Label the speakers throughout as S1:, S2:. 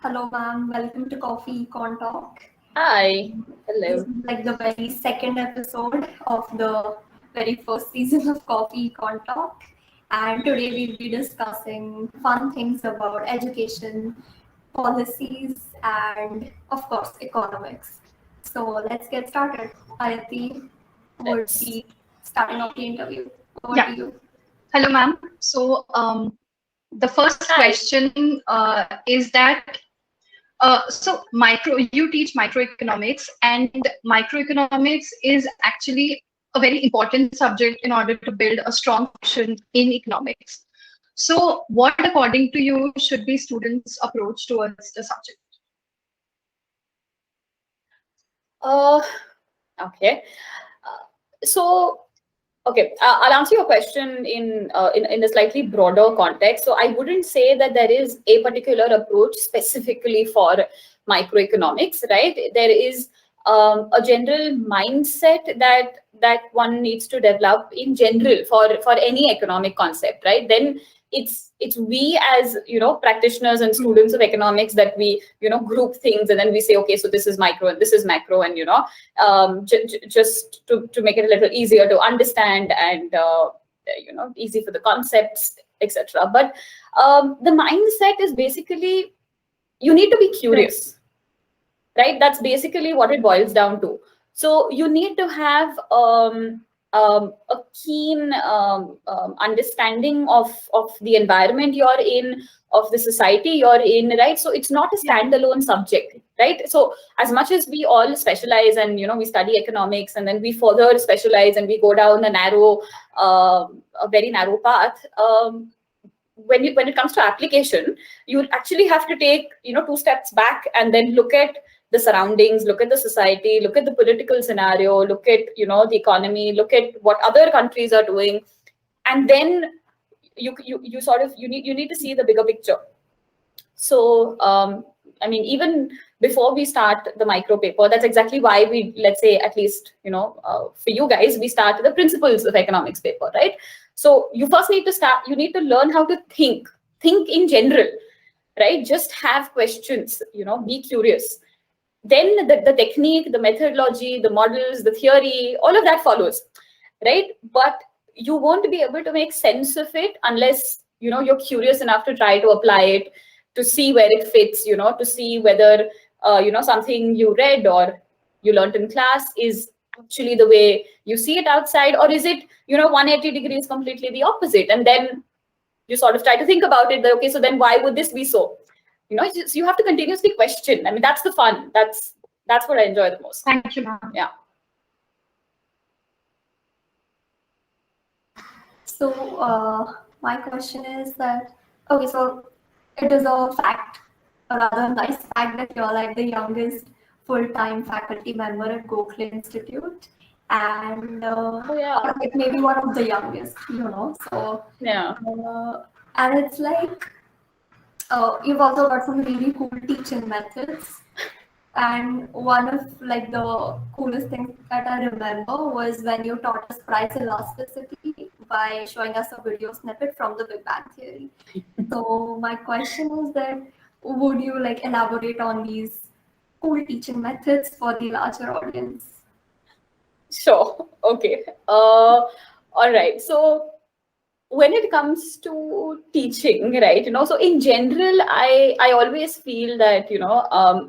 S1: Hello, ma'am. Welcome to COFFEEECONTALK.
S2: Hi.
S1: This
S2: Hello.
S1: is like the very second episode of the very first season of COFFEEECONTALK. And today we'll be discussing fun things about education, policies, and of course, economics. So let's get started. Ayati would
S2: Let's.
S1: be starting off the interview. Over
S3: Yeah.
S1: to you.
S3: Hello, ma'am. So the first
S2: Hi.
S3: question is that you teach microeconomics, and microeconomics is actually a very important subject in order to build a strong foundation in economics. So what, according to you, should be students' approach towards the subject?
S2: Okay. So, okay, I'll answer your question in a slightly broader context. So, I wouldn't say that there is a particular approach specifically for microeconomics, right? There is a general mindset that one needs to develop in general for any economic concept, right? Then it's we as practitioners and students of economics that we group things, and then we say, okay, so this is micro and this is macro, and just to make it a little easier to understand and easy for the concepts, etc. But the mindset is basically you need to be curious, right? That's basically what it boils down to. So you need to have a keen understanding of the environment you're in, of the society you're in, right? So it's not a standalone subject, right? So as much as we all specialize and we study economics, and then we further specialize and we go down a very narrow path. When it comes to application, you actually have to take 2 steps back and then look at the surroundings, look at the society, look at the political scenario, look at the economy, look at what other countries are doing, and then you need to see the bigger picture. So I mean, even before we start the micro paper, that's exactly why we, let's say, at least for you guys, we start the principles of economics paper, right? So you first need to start, you need to learn how to think in general, right? Just have questions, be curious. Then the technique, the methodology, the models, the theory, all of that follows, right? But you won't be able to make sense of it unless you're curious enough to try to apply it, to see where it fits, to see whether something you read or you learned in class is actually the way you see it outside, or is it 180 degrees completely the opposite. And then you sort of try to think about it, that okay, so then why would this be so? You have to continuously question. I mean, that's the fun. That's what I enjoy the most.
S3: Thank you, ma'am.
S2: Yeah.
S1: So my question is that, okay, so it is a fact, a rather nice fact, that you're like the youngest full-time faculty member at Gokhale Institute, and or like maybe one of the youngest, So
S2: Yeah.
S1: And it's like you've also got some really cool teaching methods. And one of like the coolest things that I remember was when you taught us price elasticity by showing us a video snippet from the Big Bang Theory. So my question is that, would you like elaborate on these cool teaching methods for the larger audience?
S2: Sure. Okay. All right. So when it comes to teaching, right, so in general, I always feel that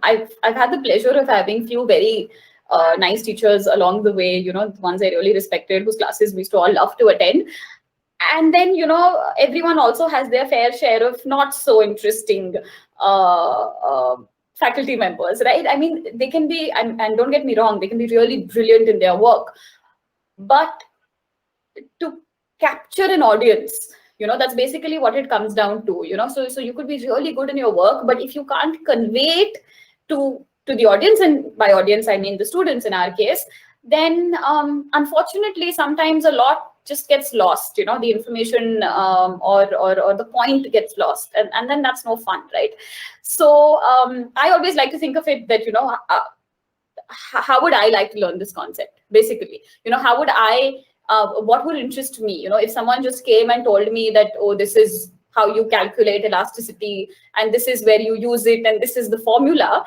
S2: I've had the pleasure of having few very nice teachers along the way, the ones I really respected, whose classes we used to all love to attend. And then everyone also has their fair share of not so interesting faculty members, right? I mean, they can be, and don't get me wrong, they can be really brilliant in their work, but to capture an audience, that's basically what it comes down to. So you could be really good in your work, but if you can't convey it to the audience, and by audience I mean the students in our case, then unfortunately sometimes a lot just gets lost, the information or the point gets lost, and then that's no fun, right? So I always like to think of it that how would I like to learn this concept, basically? How would I what would interest me? If someone just came and told me that, oh, this is how you calculate elasticity, and this is where you use it, and this is the formula,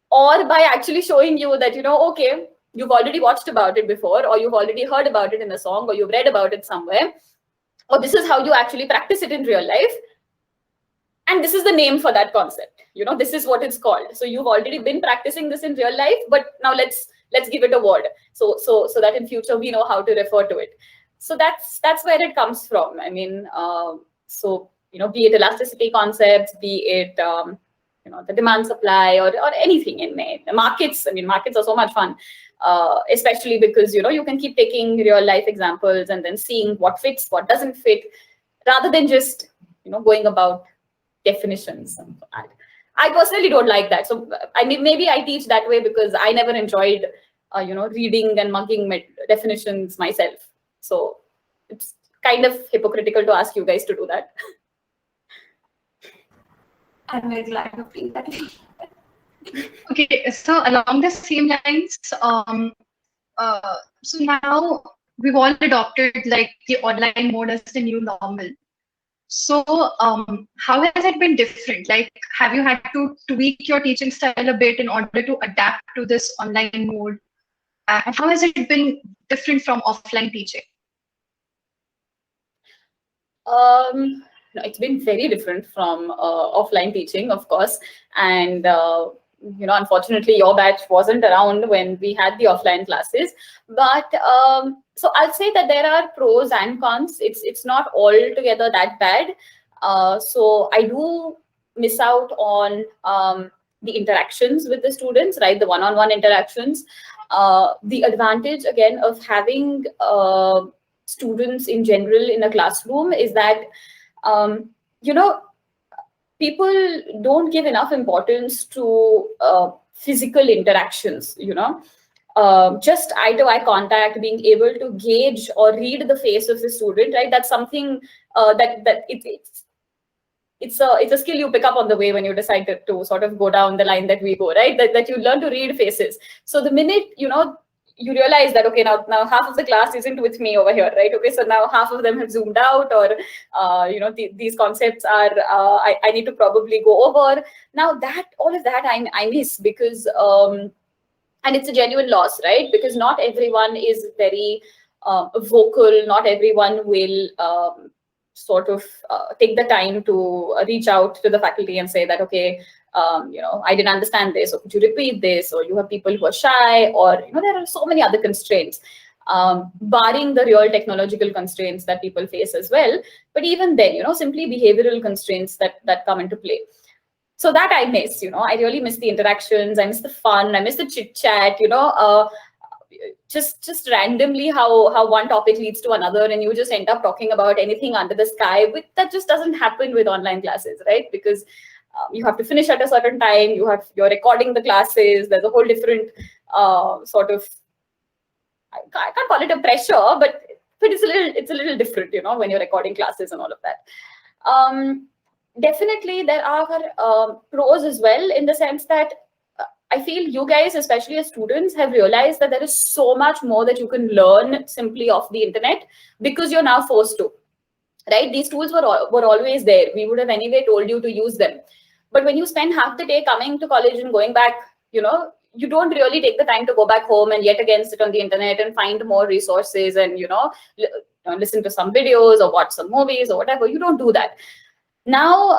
S2: or by actually showing you that, okay, you've already watched about it before, or you've already heard about it in a song, or you've read about it somewhere, or this is how you actually practice it in real life. And this is the name for that concept. This is what it's called. So you've already been practicing this in real life, but now let's give it a word. So that in future we know how to refer to it. So that's where it comes from. I mean, be it elasticity concepts, be it the demand supply, or anything in the markets. I mean, markets are so much fun, especially because you can keep taking real life examples and then seeing what fits, what doesn't fit, rather than just going about definitions. I personally don't like that. So I mean, maybe I teach that way because I never enjoyed reading and mugging definitions myself. So it's kind of hypocritical to ask you guys to do that.
S1: I'm very glad to feel that.
S3: Okay, so along the same lines, so now we've all adopted like the online mode as the new normal. So how has it been different? Like, have you had to tweak your teaching style a bit in order to adapt to this online mode? And how has it been different from offline teaching?
S2: It's been very different from offline teaching, of course. And unfortunately, your batch wasn't around when we had the offline classes. But so I'll say that there are pros and cons. It's not altogether that bad. So I do miss out on the interactions with the students, right? The one-on-one interactions. The advantage, again, of having students in general in a classroom is that, people don't give enough importance to physical interactions, just eye-to-eye contact, being able to gauge or read the face of the student, right? That's something it's a skill you pick up on the way when you decide to sort of go down the line that we go, right? That you learn to read faces. So the minute, you realize that, okay, now half of the class isn't with me over here, right? Okay, so now half of them have zoomed out, or these concepts are I need to probably go over. Now all of that I miss, because and it's a genuine loss, right? Because not everyone is very vocal. Not everyone will sort of take the time to reach out to the faculty and say that, okay, I didn't understand this, or could you repeat this? Or you have people who are shy, or there are so many other constraints, barring the real technological constraints that people face as well. But even then, simply behavioral constraints that come into play. So that I miss. I really miss the interactions. I miss the fun. I miss the chit chat. Just randomly how one topic leads to another, and you just end up talking about anything under the sky. That just doesn't happen with online classes, right? Because you have to finish at a certain time. You're recording the classes. There's a whole different sort of, I can't call it a pressure, but it's a little different, when you're recording classes and all of that. Definitely, there are pros as well, in the sense that I feel you guys, especially as students, have realized that there is so much more that you can learn simply off the internet, because you're now forced to, right? These tools were always there. We would have anyway told you to use them. But when you spend half the day coming to college and going back, you don't really take the time to go back home and yet again sit on the internet and find more resources and, listen to some videos or watch some movies or whatever. You don't do that. Now,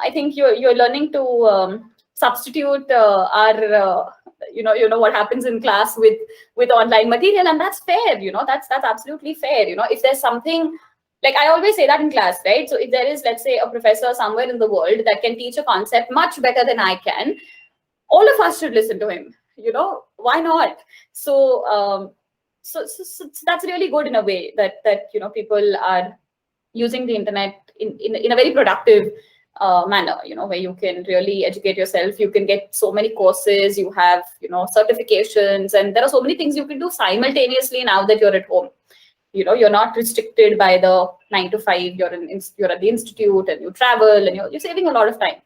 S2: I think you're learning to substitute our, what happens in class with online material, and that's fair. That's absolutely fair. If there's something, like I always say that in class, right? So if there is, let's say, a professor somewhere in the world that can teach a concept much better than I can, all of us should listen to him. Why not? So, so that's really good in a way that people are using the internet in a very productive manner, where you can really educate yourself. You can get so many courses, you have, certifications, and there are so many things you can do simultaneously now that you're at home. You're not restricted by the 9 to 5. You're at the institute and you travel, and you're saving a lot of time.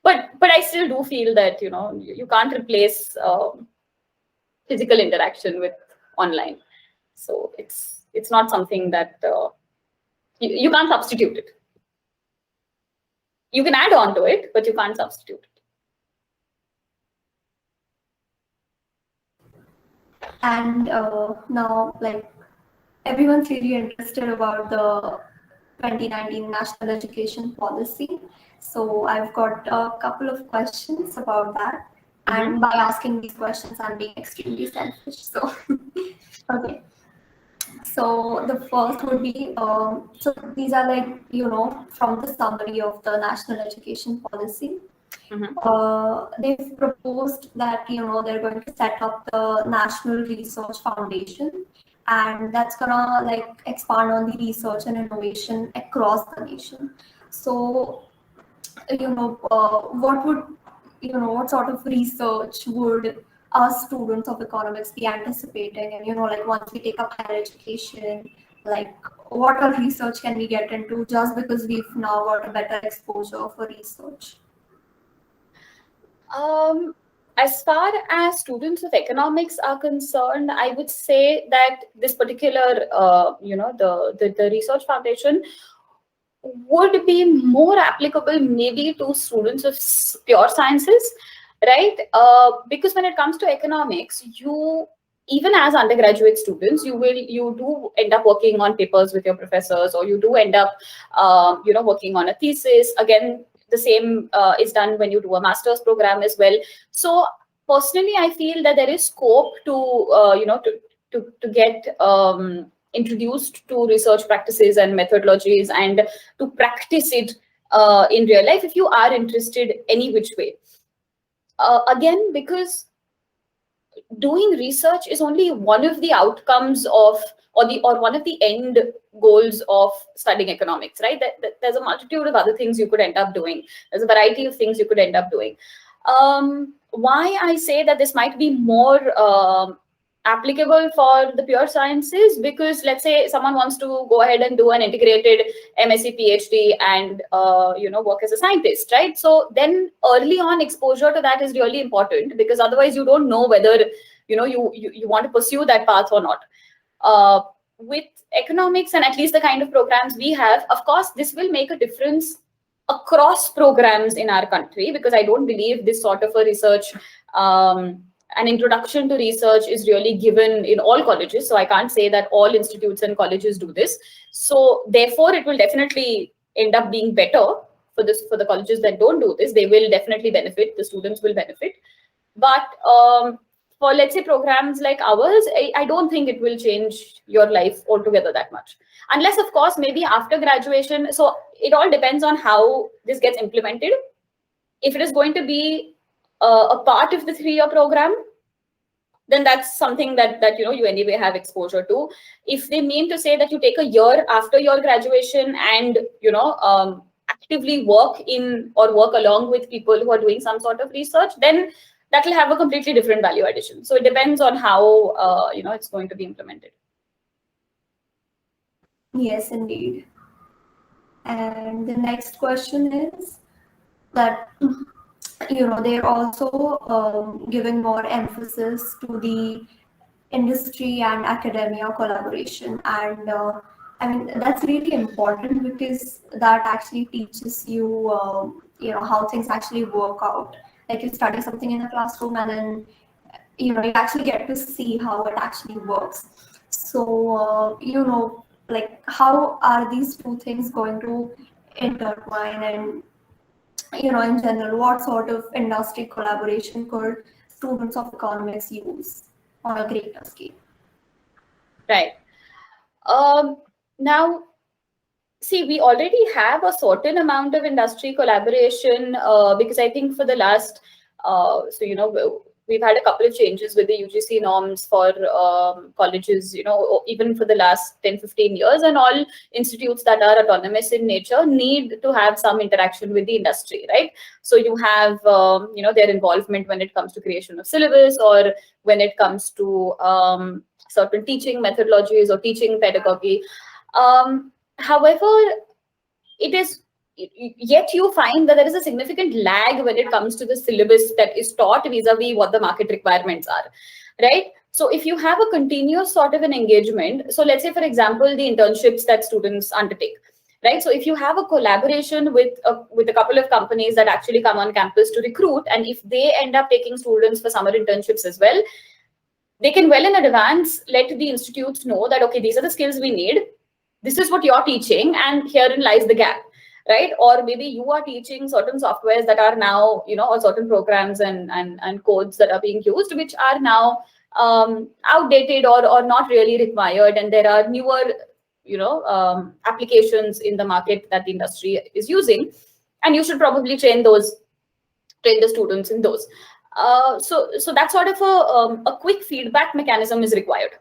S2: But I still do feel that, you can't replace physical interaction with online. So it's not something that you can't substitute it. You can add on to it, but you can't substitute it.
S1: And now, like, everyone's really interested about the 2019 National Education Policy. So I've got a couple of questions about that. And by asking these questions, I'm being extremely selfish. So, okay. So the first would be, so these are like, from the summary of the National Education Policy. They've proposed that, they're going to set up the National Research Foundation, and that's gonna like expand on the research and innovation across the nation. So, what sort of research would us students of economics be anticipating? And, like once we take up higher education, like what all research can we get into just because we've now got a better exposure for research?
S2: As far as students of economics are concerned, I would say that this particular, the research foundation would be more applicable maybe to students of pure sciences, right? Because when it comes to economics, even as undergraduate students, you do end up working on papers with your professors, or you do end up, working on a thesis. Again, the same is done when you do a master's program as well. So personally, I feel that there is scope to get introduced to research practices and methodologies, and to practice it in real life if you are interested any which way. Again, because doing research is only one of the outcomes of, or one of the end goals of studying economics, right? There's a multitude of other things you could end up doing. There's a variety of things you could end up doing. Why I say that this might be more applicable for the pure sciences, because let's say someone wants to go ahead and do an integrated MSc PhD and work as a scientist, right? So then early on exposure to that is really important, because otherwise you don't know whether you want to pursue that path or not. With economics, and at least the kind of programs we have, of course this will make a difference across programs in our country, because I don't believe this sort of a research, an introduction to research, is really given in all colleges. So I can't say that all institutes and colleges do this. So therefore, it will definitely end up being better for the colleges that don't do this. They will definitely benefit. The students will benefit. But for, let's say, programs like ours, I don't think it will change your life altogether that much. Unless, of course, maybe after graduation. So it all depends on how this gets implemented. If it is going to be a part of the 3-year program, then that's something that you anyway have exposure to. If they mean to say that you take a year after your graduation and actively work in or work along with people who are doing some sort of research, then that will have a completely different value addition. So it depends on how it's going to be implemented.
S1: Yes, indeed. And the next question is that they're also giving more emphasis to the industry and academia collaboration, and I mean that's really important, because that actually teaches you how things actually work out. Like, you study something in a classroom, and then you actually get to see how it actually works. So like, how are these two things going to intertwine? And in general, what sort of industry collaboration could students of economics use on a greater scale?
S2: Right. Now, see, we already have a certain amount of industry collaboration, because I think for the last, we've had a couple of changes with the UGC norms for colleges, even for the last 10-15 years, and all institutes that are autonomous in nature need to have some interaction with the industry, right? So you have, their involvement when it comes to creation of syllabus, or when it comes to certain teaching methodologies or teaching pedagogy. However, yet you find that there is a significant lag when it comes to the syllabus that is taught vis-a-vis what the market requirements are, right? So if you have a continuous sort of an engagement, so let's say, for example, the internships that students undertake, right? So if you have a collaboration with a couple of companies that actually come on campus to recruit, and if they end up taking students for summer internships as well, they can well in advance let the institutes know that, okay, these are the skills we need, this is what you're teaching, and herein lies the gap, right? Or maybe you are teaching certain softwares that are now, or certain programs and codes that are being used, which are now outdated or not really required, and there are newer applications in the market that the industry is using, and you should probably train the students in those. So that sort of a quick feedback mechanism is required.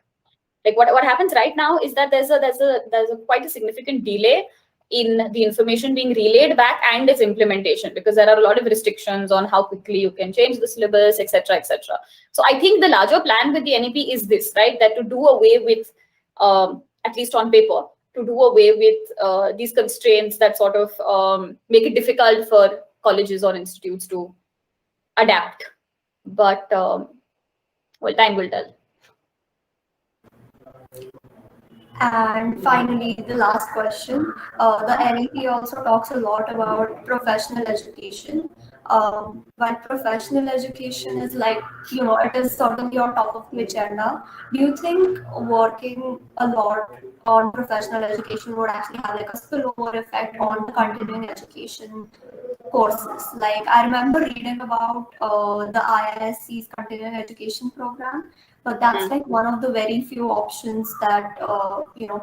S2: Like what happens right now is that there's a quite a significant delay in the information being relayed back and its implementation, because there are a lot of restrictions on how quickly you can change the syllabus, etc., etc. So I think the larger plan with the NEP is this, right? That to do away with, at least on paper, to do away with these constraints that sort of make it difficult for colleges or institutes to adapt. But well, time will tell.
S1: And finally, the last question. The NEP also talks a lot about professional education. While professional education is like, it is certainly on top of the agenda, do you think working a lot on professional education would actually have like a spillover effect on the continuing education courses? Like, I remember reading about the IISc's continuing education program, but that's like one of the very few options that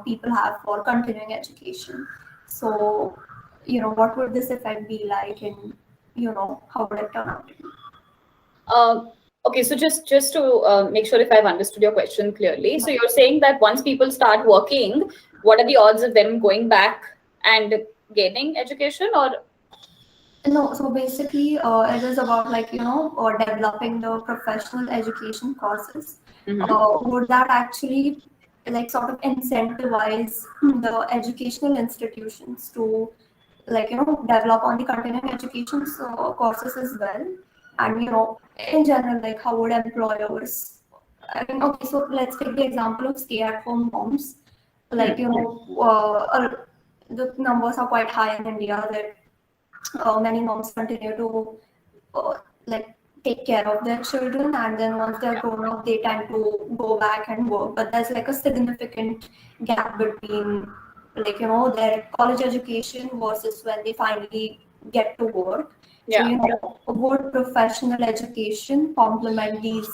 S1: people have for continuing education. So, what would this effect be like, and how would it turn out?
S2: Okay, so just to make sure if I've understood your question clearly, so you're saying that once people start working, what are the odds of them going back and gaining education, or?
S1: No, so basically, it is about like developing the professional education courses. Would that actually like sort of incentivize the educational institutions to like develop on the continuing education courses as well? And in general, like how would employers? I mean, okay, so let's take the example of stay-at-home moms. Like the numbers are quite high in India that many moms continue to like take care of their children, and then once they're grown up they tend to go back and work, but there's like a significant gap between like their college education versus when they finally get to work.
S2: Yeah.
S1: So would professional education complement these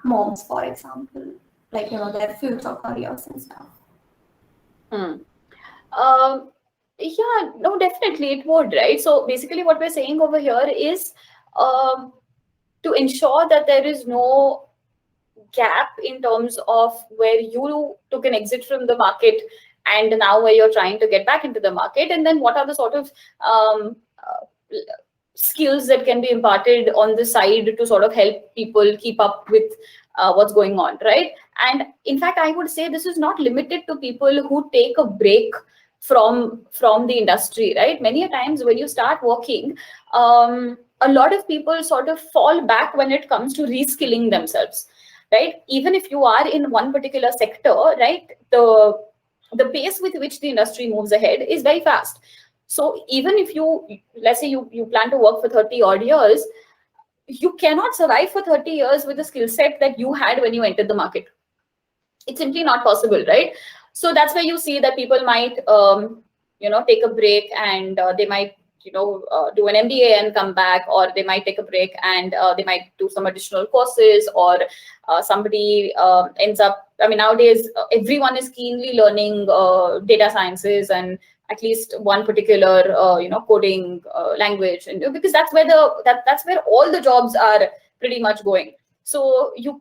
S1: moms, for example, like their future careers and stuff?
S2: Yeah, no, definitely it would, right? So basically what we're saying over here is to ensure that there is no gap in terms of where you took an exit from the market and now where you're trying to get back into the market, and then what are the sort of skills that can be imparted on the side to sort of help people keep up with what's going on, right? And in fact, I would say this is not limited to people who take a break from the industry, right? Many a times when you start working, a lot of people sort of fall back when it comes to reskilling themselves, right? Even if you are in one particular sector, right, the pace with which the industry moves ahead is very fast. So even if you, let's say you plan to work for 30 odd years, you cannot survive for 30 years with the skill set that you had when you entered the market. It's simply not possible, right? So that's where you see that people might, take a break, and they might, do an MBA and come back, or they might take a break and they might do some additional courses, or somebody ends up, I mean, nowadays everyone is keenly learning data sciences and at least one particular, coding language, and because that's where that's where all the jobs are pretty much going. So you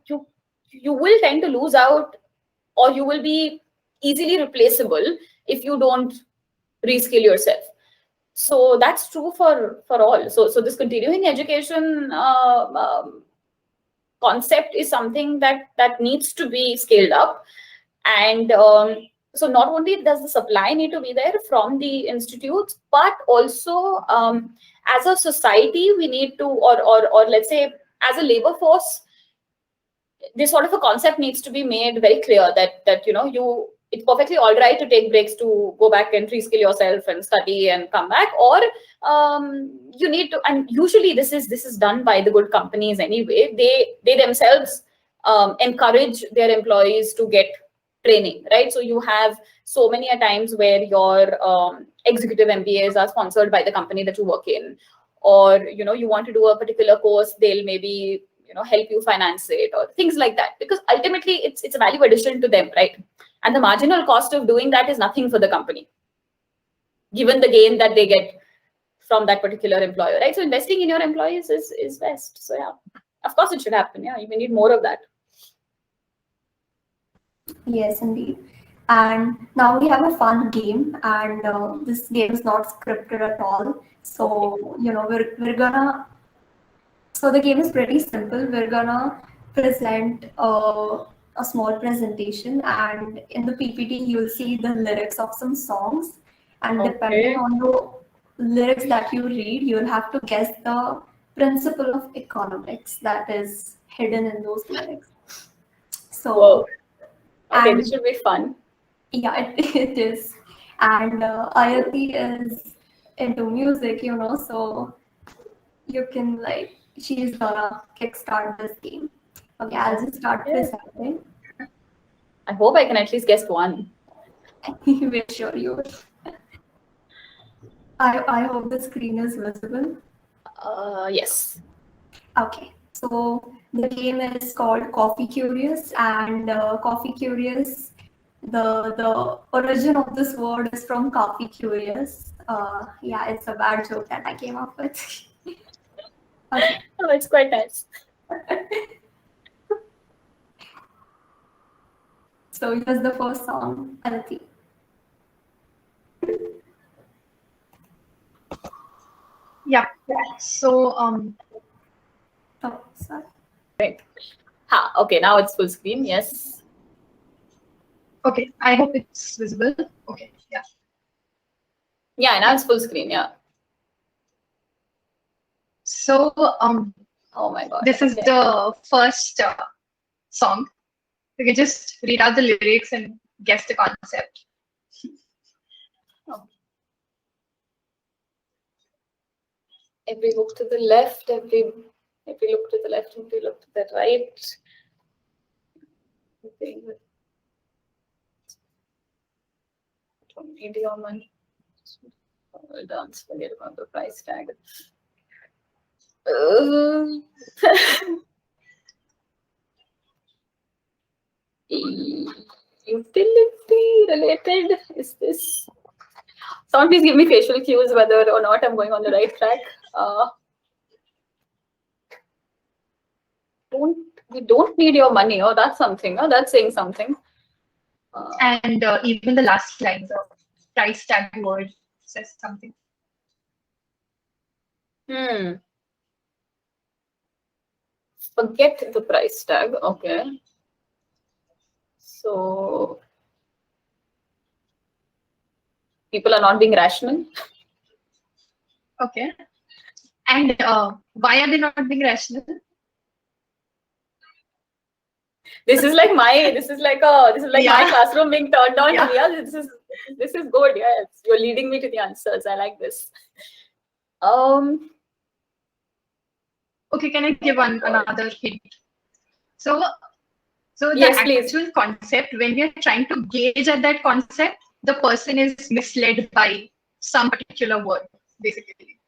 S2: will tend to lose out, or you will be easily replaceable if you don't reskill yourself. So that's true for all. So this continuing education concept is something that needs to be scaled up, and so not only does the supply need to be there from the institutes, but also as a society we need to, or let's say as a labor force, this sort of a concept needs to be made very clear that it's perfectly all right to take breaks to go back and reskill yourself and study and come back, or you need to, and usually this is done by the good companies anyway. They themselves encourage their employees to get training, right? So you have so many a times where your executive MBAs are sponsored by the company that you work in, or you want to do a particular course, they'll maybe help you finance it or things like that, because ultimately it's a value addition to them, right? And the marginal cost of doing that is nothing for the company, given the gain that they get from that particular employer, right? So investing in your employees is best. So yeah, of course it should happen. Yeah, we need more of that.
S1: Yes, indeed. And now we have a fun game, and this game is not scripted at all. So we're gonna. So the game is pretty simple. We're gonna present a small presentation, and in the PPT you'll see the lyrics of some songs, and depending on the lyrics that you read, you'll have to guess the principle of economics that is hidden in those lyrics. So.
S2: Whoa. Okay, this should be fun.
S1: Yeah, it is. And Ayati is into music, so you can she's gonna kickstart this game. Okay, I'll just start presenting.
S2: I hope I can at least guess one.
S1: We're sure you will. I hope the screen is visible.
S2: Yes.
S1: Okay, so the game is called COFFEECURIOUS, and COFFEECURIOUS, the origin of this word is from Coffee Curious. Yeah, it's a bad joke that I came up with. Okay.
S2: Oh, it's quite nice.
S1: So here's the first song, Alati.
S3: Yeah. So
S1: Oh, sorry.
S2: Right. Okay, now it's full screen. Yes.
S3: Okay, I hope it's visible. Okay, yeah.
S2: Yeah, now it's full screen. Yeah.
S3: So
S2: Oh my God.
S3: this is the first song. You can just read out the lyrics and guess the concept.
S2: Every look to the left, every look to the left, every look to the right. Don't need your money. Dance, forget about the price tag. Utility related, is this? Someone please give me facial cues whether or not I'm going on the right track. We don't need your money. Oh, that's something. Oh, that's saying something.
S3: And even the last line, the price tag word says something.
S2: Forget the price tag. Okay. So people are not being rational.
S3: Okay. And why are they not being rational?
S2: This is like my my classroom being turned on to me. Yeah, this is good. Yes, you're leading me to the answers. I like this.
S3: Okay, can I give another hint? So the
S2: yes,
S3: actual concept, when we are trying to gauge at that concept, the person is misled by some particular word, basically.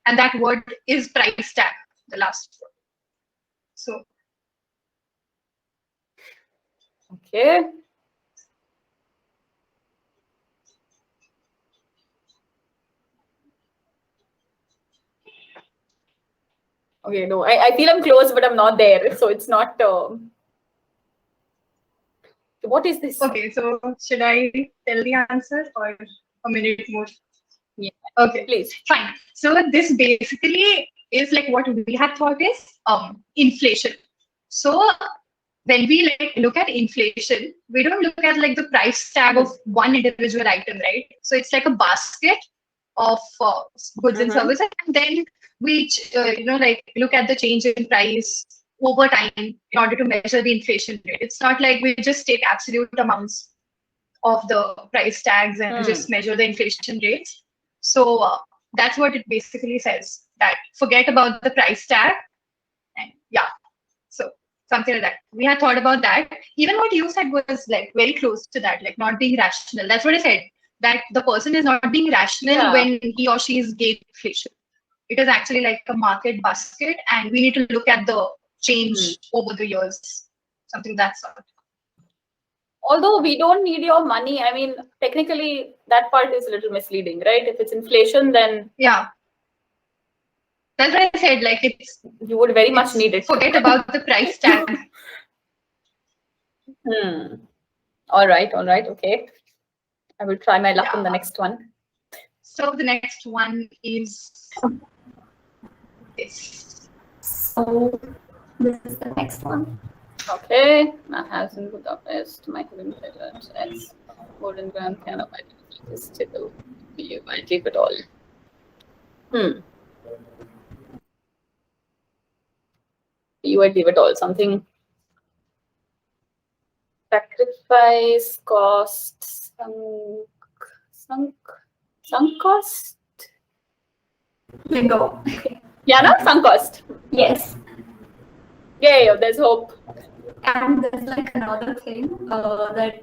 S3: And that word is price tag, the last word. So
S2: okay. Okay, no, I feel I'm close, but I'm not there. So it's not. What is this?
S3: Okay, so should I tell the answer or a minute more?
S2: Yeah.
S3: Okay,
S2: please.
S3: Fine. So this basically is like what we had thought is inflation. So when we look at inflation, we don't look at the price tag of one individual item, right? So it's like a basket of goods and services, and then we look at the change in price over time in order to measure the inflation rate. It's not like we just take absolute amounts of the price tags and just measure the inflation rates. So that's what it basically says, that forget about the price tag. And yeah, so something like that. We had thought about that. Even what you said was like very close to that, like not being rational. That's what I said, that the person is not being rational when he or she is gauging inflation. It is actually like a market basket, and we need to look at the change over the years, something that sort.
S2: Although we don't need your money, I mean, technically that part is a little misleading, right? If it's inflation, then
S3: yeah, that's what I said. Like
S2: you would very much need it.
S3: Forget about the price tag.
S2: All right, okay. I will try my luck on the next one.
S3: So the next one is this.
S1: So this is the next one.
S2: Okay, my housing Budapest, my intelligence, X, golden grand piano, my still you might leave it all. You might leave it all. Something sacrifice, cost, sunk cost.
S1: Bingo.
S2: Yeah, no, sunk cost.
S1: Yes.
S2: Yeah, there's hope.
S1: And there's like another thing that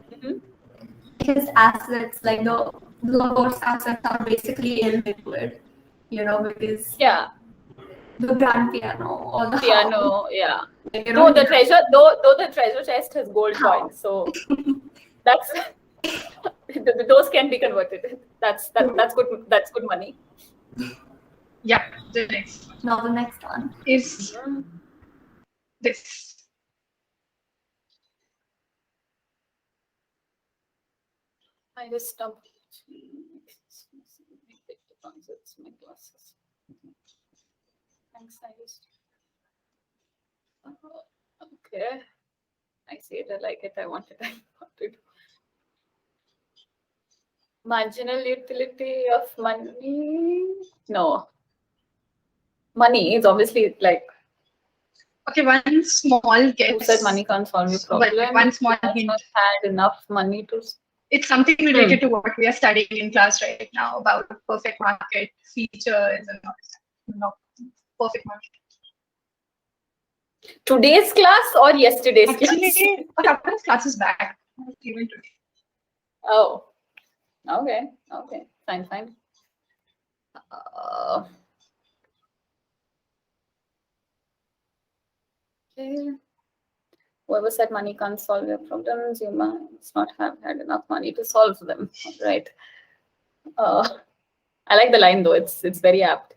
S1: his assets, like the Lagore's assets, are basically illiquid, you know, because the grand piano or the
S2: piano,
S1: house, like, you
S2: though
S1: know,
S2: the treasure chest has gold coins, so that's those can be converted. That's good. That's good money.
S3: Yeah, the next.
S1: Now the next one
S3: is this.
S2: I just stopped. My glasses. Thanks, I just. Okay. I see it. I like it. I want it. Marginal utility of money. No. Money is obviously like.
S3: Okay, one small guess.
S2: Who said money can't solve your problem?
S3: But one small hint.
S2: Not had enough money to.
S3: It's something related to what we are studying in class right now about perfect market features and perfect market.
S2: Today's class or yesterday's class?
S3: Actually, a couple of classes back. Even today.
S2: Oh, okay, fine. Okay. Whoever said money can't solve your problems, you must not have had enough money to solve them. Right. I like the line though. It's very apt.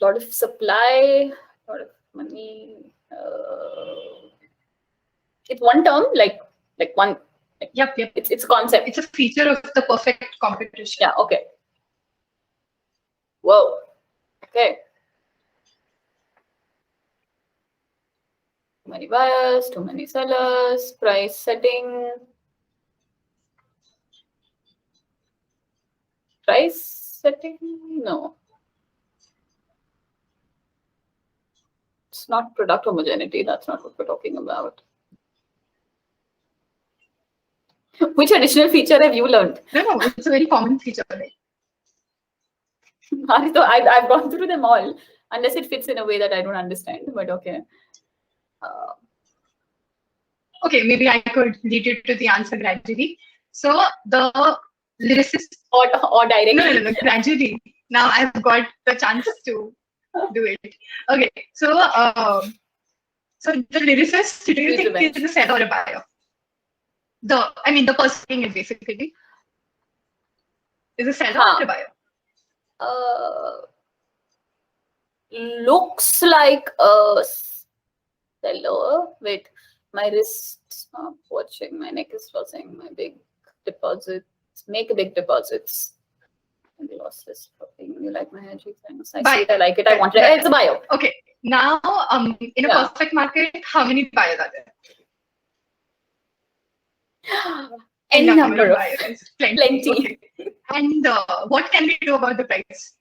S2: Lot of supply, lot of money. It's one term, like one.
S3: Yep.
S2: It's a concept.
S3: It's a feature of the perfect competition.
S2: Yeah. Okay. Whoa. Okay. Too many buyers, too many sellers, price setting. Price setting? No. It's not product homogeneity. That's not what we're talking about. Which additional feature have you learned?
S3: No, it's a very common feature.
S2: I've gone through them all, unless it fits in a way that I don't understand, but okay.
S3: Okay, maybe I could lead you to the answer gradually. So the lyricist
S2: or directly.
S3: No, gradually. Now I've got the chance to do it. Okay, so the lyricist, do you think is a seller or a buyer? The person saying it basically is a seller or a buyer?
S2: Looks like a seller. Wait, my wrist's not watching. My neck is buzzing. My big deposits. Make big deposits. Losses. You like my hair? Thanks. I see it. I like it. I want it. It's a bio.
S3: Okay. Now, in a perfect market, how many buyers are there?
S2: N number of
S3: buyers.
S2: Plenty.
S3: Okay. And what can we do about the price?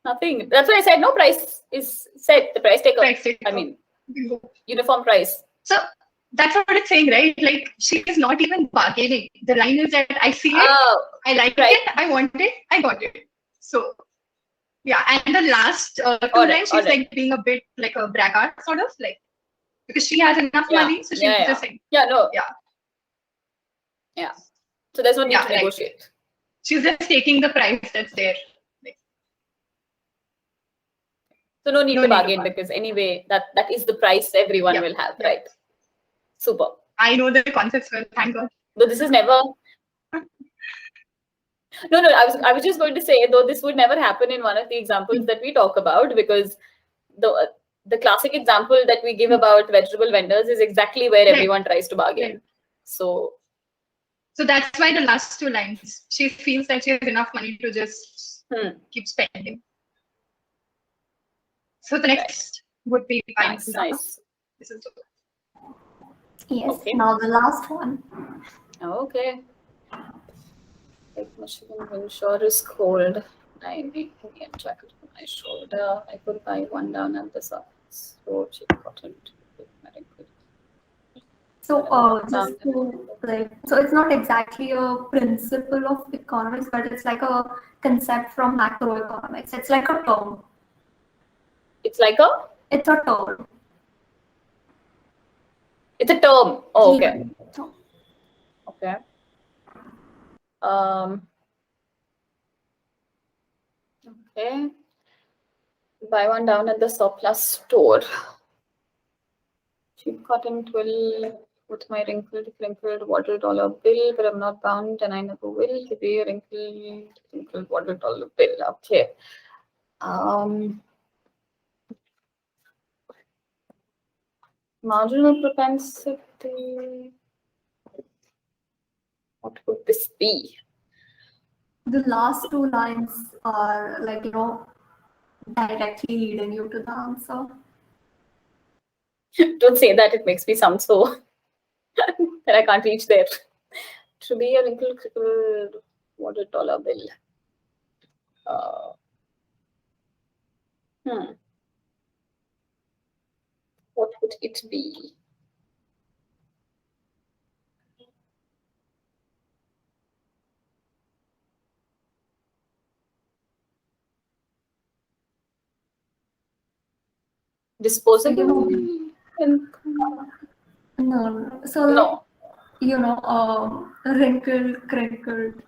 S2: Nothing. That's why I said no price is set. The price taker.
S3: Price taker.
S2: I mean, uniform price.
S3: So that's what it's saying, right? Like she is not even bargaining. The line is that I see it, I like it, I want it, I got it. So yeah, and the last two lines, she's like being a bit like a braggart, sort of like, because she has enough money, so she's just saying.
S2: Yeah, no.
S3: Yeah.
S2: Yeah. So there's no need to negotiate.
S3: She's just taking the price that's there.
S2: So no need to bargain, because anyway, that is the price everyone will have, right? Super.
S3: I know the concepts well, thank God.
S2: Though this is never. No, I was just going to say, though this would never happen in one of the examples that we talk about, because the classic example that we give about vegetable vendors is exactly where everyone tries to bargain. So that's why the last two lines, she feels that she has enough money to just keep spending. So the next would be nice.
S3: This is
S1: yes. Okay. Now the last one.
S2: Okay. Like Michigan windshore is cold. I need to get jacket on my shoulder. I could buy one down at the surface. So cheap cotton.
S1: So just to like, so it's not exactly a principle of economics, but it's like a concept from macroeconomics. It's like a term.
S2: It's like a?
S1: It's a term.
S2: It's a term. Oh, okay.
S1: Yeah.
S2: Okay. Okay. Buy one down at the surplus store. Cheap cotton twill with my wrinkled $1 bill, but I'm not bound and I never will. Give me a wrinkled $1 bill. Okay. Marginal propensity. What would this be?
S1: The last two lines are like, directly leading you to the answer.
S2: Don't say that, it makes me sound so that I can't reach there. To be a wrinkled $1 bill. What would it be? Disposable?
S1: No. So a wrinkled, crinkled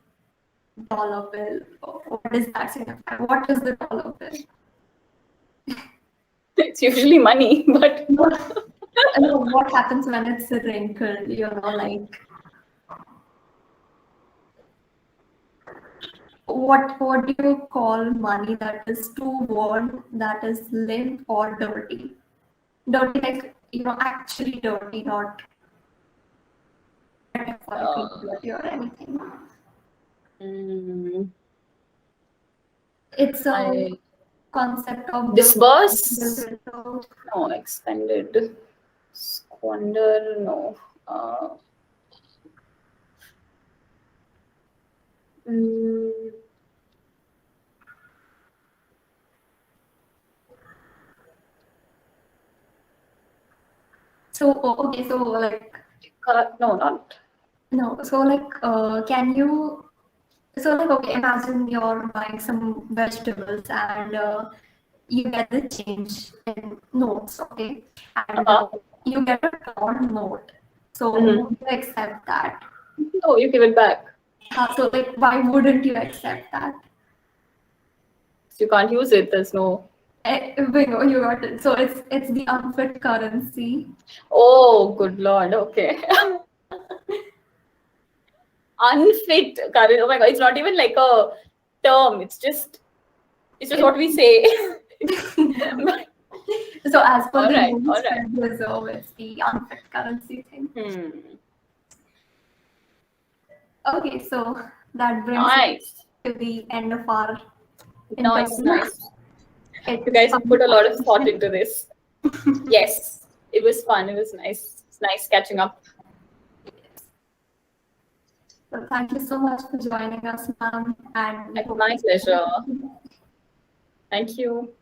S1: dollar bill. What does that signify? What is the dollar bill?
S2: It's usually money, but
S1: what happens when it's wrinkled? Like what do you call money that is too worn, that is limp or dirty? Dirty, like actually dirty, not metaphorically dirty or anything. It's a concept of
S2: disburse. No, expended. Squander. No.
S1: So okay, so like
S2: no, not.
S1: No, so like can you? So like okay, imagine you're buying some vegetables and you get the change in notes, okay, and you get a torn note. So would you accept that?
S2: No, you give it back.
S1: So like, why wouldn't you accept that?
S2: You can't use it. There's no.
S1: Bingo, you got it. So it's the unfit currency.
S2: Oh, good Lord. Okay. Unfit currency. Oh my God, it's not even like a term. It's just what we say.
S1: So as per the Federal Reserve, it's the unfit currency thing. Okay, so that brings us to the end of our
S2: interview. You guys have put a lot of thought into this. Yes, it was fun. It was nice. It's nice catching up.
S1: So thank you so much for joining us, ma'am. And
S2: my pleasure. Thank you.